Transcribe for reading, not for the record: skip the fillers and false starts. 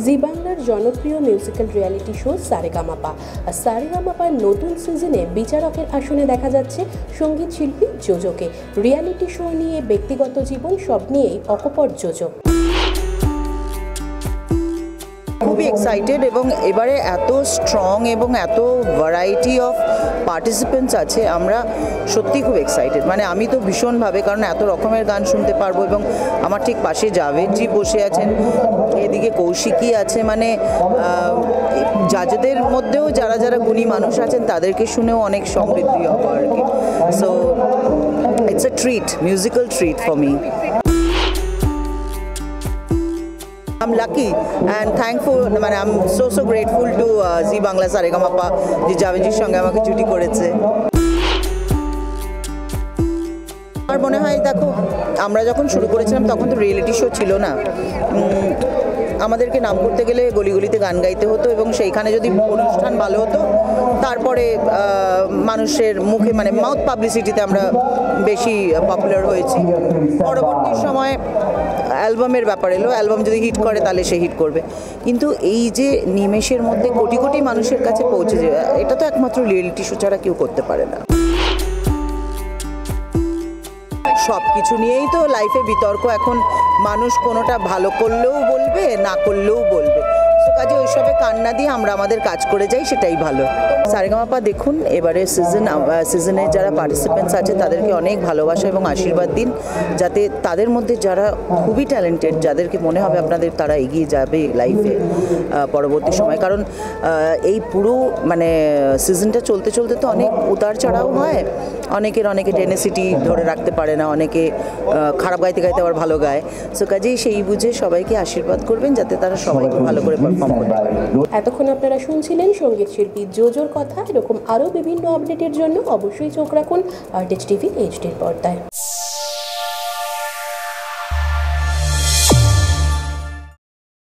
জি বাংলার জনপ্রিয় musical reality show Saregamapa. আর সারেগামাপার নতুন সিজনে বিচারকের আসনে দেখা যাচ্ছে সঙ্গীত শিল্পী জোজোকে। রিয়েলিটি শো নিয়ে ব্যক্তিগত জীবন সব নিয়েই অকপট জোজো। খুবই এক্সাইটেড এবং এবারে এত স্ট্রং এবং এত ভ্যারাইটি অফ পার্টিসিপেন্টস আছে, আমরা সত্যি খুব এক্সাইটেড। মানে আমি তো ভীষণভাবে, কারণ এত রকমের গান শুনতে পারবো এবং আমার ঠিক পাশে জাভেদজি বসে আছেন, এদিকে কৌশিকী আছে, মানে জাজেদের মধ্যেও যারা যারা গুণী মানুষ আছেন তাদেরকে শুনেও অনেক সমৃদ্ধি হবে আর কি। So it's a treat, musical treat for me. I'm lucky and thankful, মানে I'm so grateful to জি বাংলা সারেগামাপা যে জাভেদজির সঙ্গে আমাকে জুটি করেছে। আমার মনে হয়, দেখো, আমরা যখন শুরু করেছিলাম তখন তো রিয়েলিটি শো ছিল না। আমাদেরকে নাম করতে গেলে গলিগলিতে গান গাইতে হতো এবং সেইখানে যদি অনুষ্ঠান ভালো হতো তারপরে মানুষের মুখে, মানে মাউথ পাবলিসিটিতে আমরা বেশি পপুলার হয়েছি। পরবর্তী সময় অ্যালবামের ব্যাপার এলো, অ্যালবাম যদি হিট করে তাহলে সে হিট করবে, কিন্তু এই যে নিমেষের মধ্যে কোটি কোটি মানুষের কাছে পৌঁছে যাওয়া, এটা তো একমাত্র রিয়েলিটি শো ছাড়া কেউ করতে পারে না। সব কিছু নিয়েই তো লাইফে বিতর্ক, এখন মানুষ কোনোটা ভালো করলেও বলবে, না করলেও বলবে, কাজে ওইসবে কান্না দিয়ে আমরা আমাদের কাজ করে যাই, সেটাই ভালো। সারেগামাপা দেখুন, এবারে সিজনে যারা পার্টিসিপেন্টস আছে তাদেরকে অনেক ভালোবাসা এবং আশীর্বাদ দিন, যাতে তাদের মধ্যে যারা খুবই ট্যালেন্টেড, যাদেরকে মনে হবে আপনাদের তারা এগিয়ে যাবে লাইফে পরবর্তী সময়। কারণ এই পুরো মানে সিজনটা চলতে চলতে তো অনেক উতার চড়াও হয়, অনেকে টেনেসিটি ধরে রাখতে পারে না, অনেকে খারাপ গাইতে গাইতে আবার ভালো গায়। সো কাজেই সেই বুঝে সবাইকে আশীর্বাদ করবেন যাতে তারা সবাই ভালো করে পারফর্ম করতে পারে। এতক্ষণ আপনারা শুনছিলেন সঙ্গীত শিল্পী জোজোর কথা। এরকম আরও বিভিন্ন আপডেটের জন্য অবশ্যই চোখ রাখুন আরটিএচ টিভি এইচডির পর্দায়।